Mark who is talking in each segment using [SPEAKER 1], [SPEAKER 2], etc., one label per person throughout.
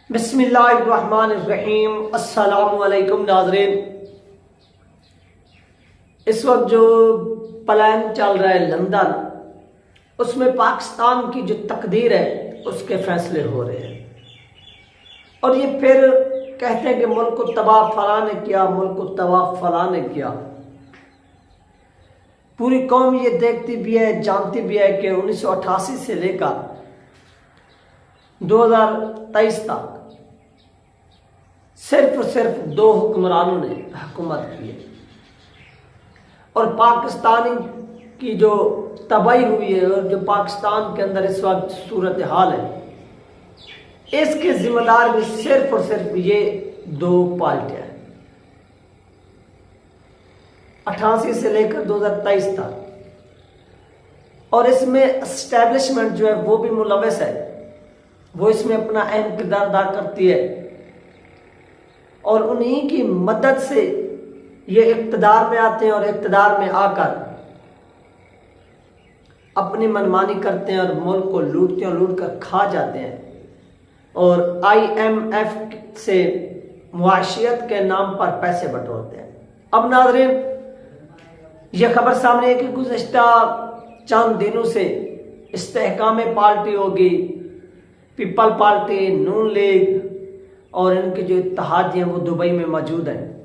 [SPEAKER 1] बिस्मिल्लाहिर्रहमानिर्रहीम। अस्सलामुअलैकुम नाज़रीन। इस वक्त जो प्लान चल रहा है लंदन, उसमें पाकिस्तान की जो तकदीर है उसके फैसले हो रहे हैं। और ये फिर कहते हैं कि मुल्क को तबाह फलां ने किया, मुल्क को तबाह फलां ने किया। पूरी कौम ये देखती भी है, जानती भी है कि 1988 से लेकर 2023 तक सिर्फ और सिर्फ दो हुक्मरानों ने हुकूमत की है। और पाकिस्तानी की जो तबाही हुई है और जो पाकिस्तान के अंदर इस वक्त सूरत हाल है, इसके जिम्मेदार भी सिर्फ और सिर्फ ये दो पार्टियां हैं। 88 से लेकर 2023 तक। और इसमें एस्टेब्लिशमेंट जो है वो भी मुलविस है, वो इसमें अपना अहम किरदार अदा करती है। और उन्हीं की मदद से ये इक़्तिदार में आते हैं और इक़्तिदार में आकर अपनी मनमानी करते हैं और मुल्क को लूटते हैं, लूट कर खा जाते हैं। और IMF से मुआशियत के नाम पर पैसे बटोरते हैं। अब नाज़रीन, यह खबर सामने है कि गुज़श्ता चंद दिनों से इस्तेहकाम पार्टी होगी, पीपल पार्टी, नून लीग और इनके जो इत्तेहादी हैं वो दुबई में मौजूद हैं।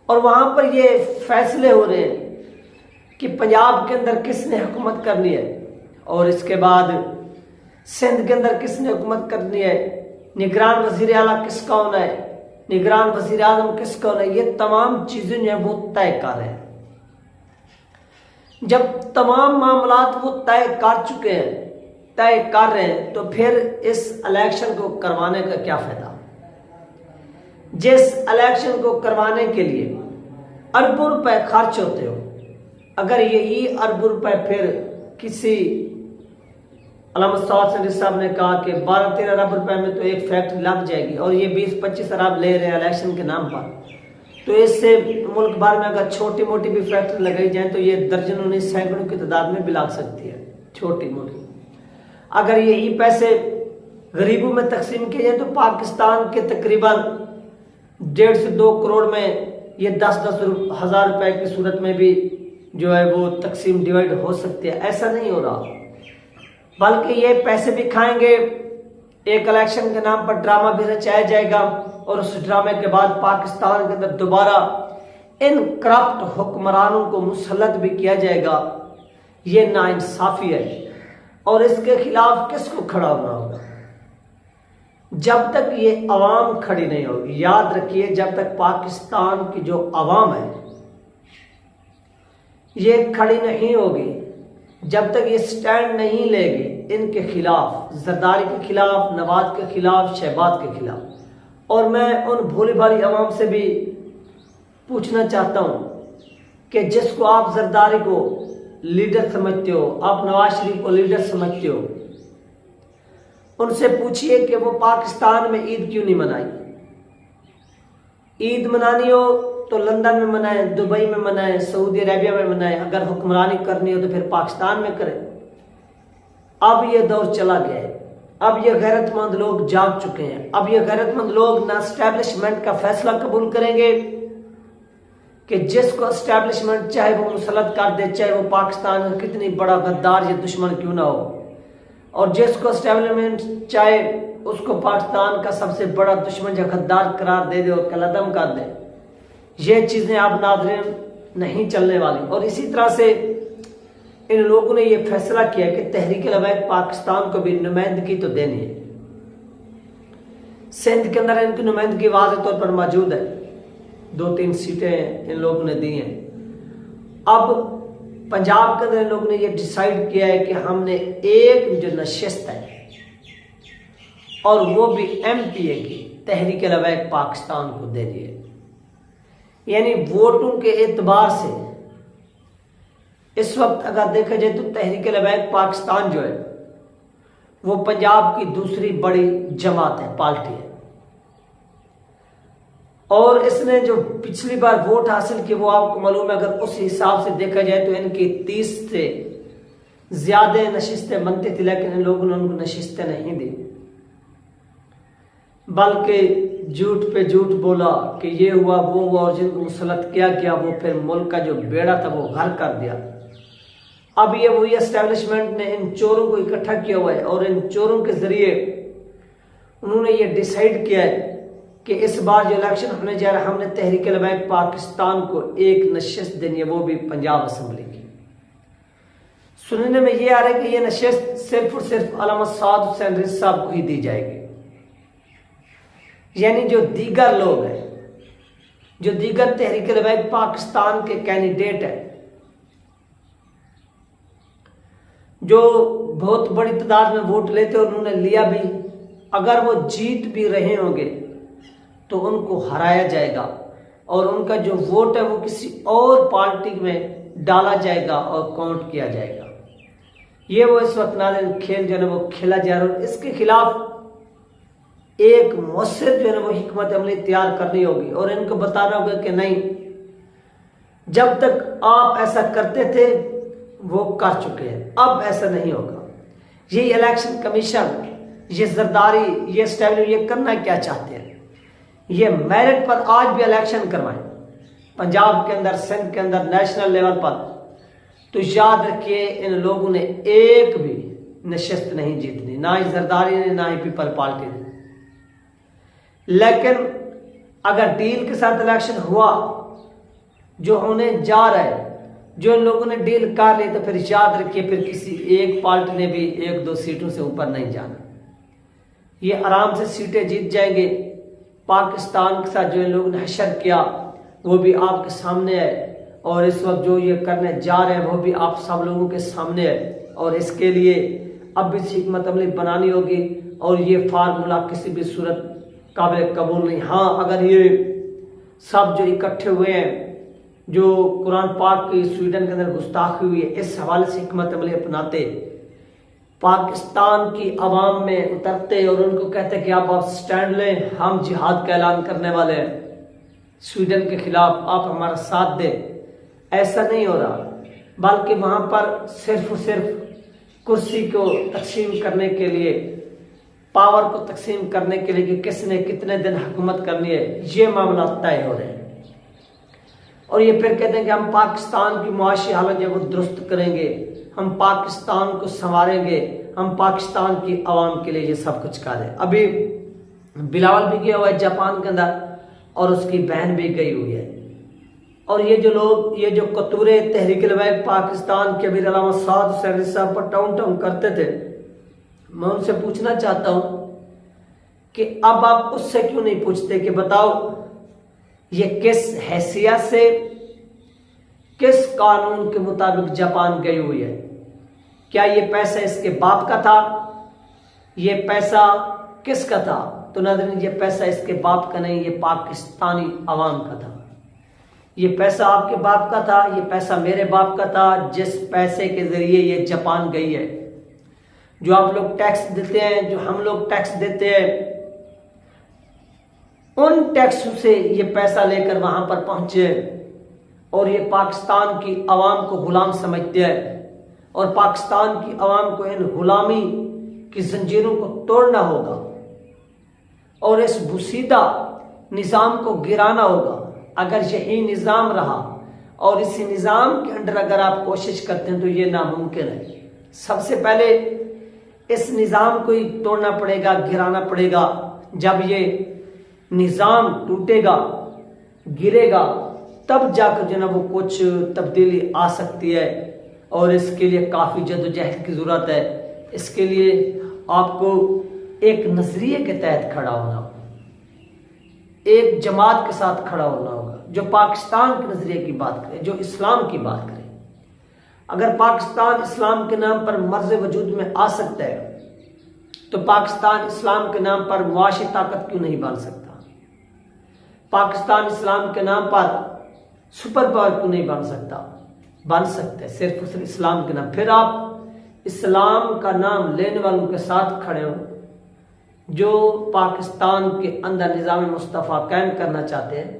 [SPEAKER 1] और वहाँ पर ये फैसले हो रहे हैं कि पंजाब के अंदर किसने हुकूमत करनी है और इसके बाद सिंध के अंदर किसने हुकूमत करनी है, निगरान वज़ीर आला किसका होना है, निगरान वज़ीर आज़म किसका होना है। ये तमाम चीज़ें जो है वो तय कर रहे हैं। जब तमाम मामलात वो तय कर चुके हैं, तय कर रहे हैं, तो फिर इस इलेक्शन को करवाने का क्या फायदा। जिस इलेक्शन को करवाने के लिए अरबों रुपए खर्च होते हो, अगर यही अरबों रुपए फिर किसी अल्लामा सऊद साहब ने कहा कि 12-13 अरब रुपए में तो एक फैक्ट्री लग जाएगी और ये 20-25 अरब ले रहे हैं इलेक्शन के नाम पर, तो इससे मुल्क भर में अगर छोटी मोटी भी फैक्ट्री लगाई जाए तो ये दर्जनों नहीं सैकड़ों की तादाद में भी लग सकती है, छोटी मोटी। अगर यही पैसे गरीबों में तकसीम किए जाए तो पाकिस्तान के तकरीबन 1.5 से 2 करोड़ में ये 10-10 हज़ार रुपए की सूरत में भी जो है वो तकसीम डिवाइड हो सकती है। ऐसा नहीं हो रहा, बल्कि ये पैसे भी खाएंगे। एक इलेक्शन के नाम पर ड्रामा भी रचाया जाएगा और उस ड्रामे के बाद पाकिस्तान के अंदर दोबारा इन करप्ट हुक्मरानों को मुसल्लत भी किया जाएगा। ये नाइंसाफी है और इसके खिलाफ किसको खड़ा होना होगा। जब तक ये अवाम खड़ी नहीं होगी, याद रखिए, जब तक पाकिस्तान की जो अवाम है ये खड़ी नहीं होगी, जब तक ये स्टैंड नहीं लेगी इनके खिलाफ, जरदारी के खिलाफ, नवाज के खिलाफ, शहबाज के खिलाफ। और मैं उन भोली भाली अवाम से भी पूछना चाहता हूं कि जिसको आप जरदारी को लीडर समझते हो, आप नवाज शरीफ को लीडर समझते हो, उनसे पूछिए कि वो पाकिस्तान में ईद क्यों नहीं मनाई। ईद मनानी हो तो लंदन में मनाए, दुबई में मनाए, सऊदी अरेबिया में मनाए। अगर हुक्मरानी करनी हो तो फिर पाकिस्तान में करें। अब ये दौर चला गया है। अब ये गैरतमंद लोग जाग चुके हैं। अब ये गैरतमंद लोग ना एस्टैब्लिशमेंट का फैसला कबूल करेंगे कि जिसको एस्टैब्लिशमेंट चाहे वो मुसल्लत कर दे, चाहे वो पाकिस्तान का कितनी बड़ा गद्दार या दुश्मन क्यों ना हो, और जिसको एस्टैब्लिशमेंट चाहे उसको पाकिस्तान का सबसे बड़ा दुश्मन या गद्दार करार दे दे और कलदम कर दे। ये चीजें आप नाज़रीन नहीं चलने वाली। और इसी तरह से इन लोगों ने यह फैसला किया कि तहरीक लबैक पाकिस्तान को भी नुमाइंदगी तो देनी है। सिंध के अंदर इनकी नुमाइंदगी वाज़ेह तौर पर मौजूद है, 2-3 सीटें इन लोगों ने दी हैं। अब पंजाब के अंदर इन लोगों ने यह डिसाइड किया है कि हमने एक जो नशिस्त है और वो भी MPA की तहरीक लबैक पाकिस्तान को दे दी है। यानी वोटों के एतबार से इस वक्त अगर देखा जाए तो तहरीक लबैक पाकिस्तान जो है वो पंजाब की दूसरी बड़ी जमात है, पार्टी है। और इसने जो पिछली बार वोट हासिल किए वो आपको मालूम है। अगर उस हिसाब से देखा जाए तो इनकी 30 से ज्यादा नशिस्तें बनती थी, लेकिन इन लोगों ने उनको नशिस्तें नहीं दी। बल्कि झूठ पे झूठ बोला कि ये हुआ वो हुआ, और जिनको मुसलत किया गया वो फिर मुल्क का जो बेड़ा था वो घर कर दिया। अब ये वही एस्टेब्लिशमेंट ने इन चोरों को इकट्ठा किया हुआ है और इन चोरों के जरिए उन्होंने ये डिसाइड किया है कि इस बार जो इलेक्शन होने जा रहा है, हमने तहरीक लबैक पाकिस्तान को एक नशिस्त देनी है, वो भी पंजाब असम्बली की। सुनने में ये आ रहा है कि ये नशिस्त सिर्फ और सिर्फ अल्लामा साद हुसैन रिज़वी साहब को ही दी जाएगी, यानी जो दीगर लोग हैं, जो दीगर तहरीक लबैक पाकिस्तान के कैंडिडेट हैं, जो बहुत बड़ी तादाद में वोट लेते और उन्होंने लिया भी, अगर वो जीत भी रहे होंगे तो उनको हराया जाएगा और उनका जो वोट है वो किसी और पार्टी में डाला जाएगा और काउंट किया जाएगा। ये वो इस वक्त नाज़रीन खेल जो है वो खेला जा रहा है। इसके खिलाफ एक मौसर जो है वो हिकमत अमली तैयार करनी होगी और इनको बताना होगा कि नहीं, जब तक आप ऐसा करते थे वो कर चुके हैं, अब ऐसा नहीं होगा। ये इलेक्शन कमीशन, ये जरदारी, ये स्टेबल, ये करना क्या चाहते हैं? ये मेरिट पर आज भी इलेक्शन करवाएं पंजाब के अंदर, सिंध के अंदर, नेशनल लेवल पर, तो याद रखिए इन लोगों ने एक भी नशिस्त नहीं जीतनी, ना ही जरदारी ने ना ही पीपल पार्टी ने। लेकिन अगर डील के साथ इलेक्शन हुआ जो होने जा रहा है, जो इन लोगों ने डील कर ली, तो फिर याद रखिए फिर किसी एक पार्टी ने भी 1-2 सीटों से ऊपर नहीं जाना। ये आराम से सीटें जीत जाएंगे। पाकिस्तान के साथ जो इन लोगों ने हशर किया वो भी आपके सामने है और इस वक्त जो ये करने जा रहे हैं वो भी आप सब लोगों के सामने है और इसके लिए अब भी हिकमत अमली बनानी होगी और ये फार्मूला किसी भी सूरत काबिल कबूल नहीं। हाँ, अगर ये सब जो इकट्ठे हुए हैं, जो कुरान पाक की स्वीडन के अंदर गुस्ताखी हुई है, इस हवाले से हिकमत अमली अपनाते, पाकिस्तान की आवाम में उतरते और उनको कहते कि आप स्टैंड लें, हम जिहाद का ऐलान करने वाले हैं स्वीडन के खिलाफ, आप हमारा साथ दें, ऐसा नहीं हो रहा, बल्कि वहां पर सिर्फ और सिर्फ कुर्सी को तकसीम करने के लिए, पावर को तकसीम करने के लिए कि किसने कितने दिन हुकूमत करनी है, ये मामला तय हो रहे हैं। और ये फिर कहते हैं कि हम पाकिस्तान की मुआशी हालत जो वो दुरुस्त करेंगे, हम पाकिस्तान को संवारेंगे, हम पाकिस्तान की आवाम के लिए ये सब कुछ कर रहे हैं। अभी बिलावल भी गया हुआ है जापान के अंदर और उसकी बहन भी गई हुई है। और ये जो लोग, ये जो कतूरे तहरीक लबैक पाकिस्तान के अमीर अल्लामा साद हुसैन रिज़वी साहब पर टाउन टाउन करते थे, मैं उनसे पूछना चाहता हूं कि अब आप उससे क्यों नहीं पूछते कि बताओ ये किस हैसियत से, किस कानून के मुताबिक जापान गई हुई है? क्या ये पैसा इसके बाप का था? ये पैसा किसका था? तो नाज़रीन, ये पैसा इसके बाप का नहीं, ये पाकिस्तानी अवाम का था। ये पैसा आपके बाप का था, ये पैसा मेरे बाप का था, जिस पैसे के जरिए ये जापान गई है। जो आप लोग टैक्स देते हैं, जो हम लोग टैक्स देते हैं, उन टैक्सों से ये पैसा लेकर वहां पर पहुंचे और ये पाकिस्तान की आवाम को गुलाम समझते हैं और पाकिस्तान की आवाम को इन गुलामी की जंजीरों को तोड़ना होगा और इस बुसीदा निज़ाम को गिराना होगा। अगर यही निज़ाम रहा और इसी निज़ाम के अंडर अगर आप कोशिश करते हैं तो ये नामुमकिन है। सबसे पहले इस निज़ाम को ही तोड़ना पड़ेगा, गिराना पड़ेगा। जब ये निज़ाम टूटेगा, गिरेगा, तब जाकर जो ना वो कुछ तब्दीली आ सकती है और इसके लिए काफ़ी जद्दोजहद की ज़रूरत है। इसके लिए आपको एक नज़रिए के तहत खड़ा होना होगा, एक जमात के साथ खड़ा होना होगा जो पाकिस्तान के नज़रिए की बात करे, जो इस्लाम की बात करे। अगर पाकिस्तान इस्लाम के नाम पर मर्ज़ वजूद में आ सकता है तो पाकिस्तान इस्लाम के नाम पर मुआशी ताकत क्यों नहीं बन सकता? पाकिस्तान इस्लाम के नाम पर सुपर पावर क्यों नहीं बन सकता? बन सकते, सिर्फ सिर्फ इस्लाम के नाम। फिर आप इस्लाम का नाम लेने वालों के साथ खड़े हो जो पाकिस्तान के अंदर निज़ाम मुस्तफ़ा कायम करना चाहते हैं,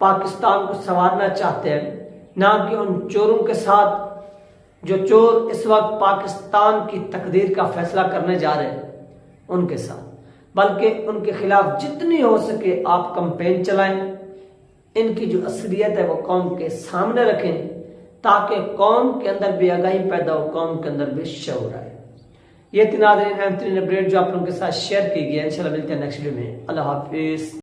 [SPEAKER 1] पाकिस्तान को संवारना चाहते हैं, ना कि उन चोरों के साथ जो चोर इस वक्त पाकिस्तान की तकदीर का फैसला करने जा रहे हैं उनके साथ। बल्कि उनके खिलाफ जितनी हो सके आप कंपेन चलाएं, इनकी जो असलियत है वो कौम के सामने रखें, ताकि कौम के अंदर भी आगाही पैदा हो, कौम के अंदर भी शऊर आए। ये तीन अपडेट जो आप लोगों के साथ शेयर की गई है। इंशाल्लाह मिलते हैं नेक्स्ट वीडियो में। अल्लाह हाफिज।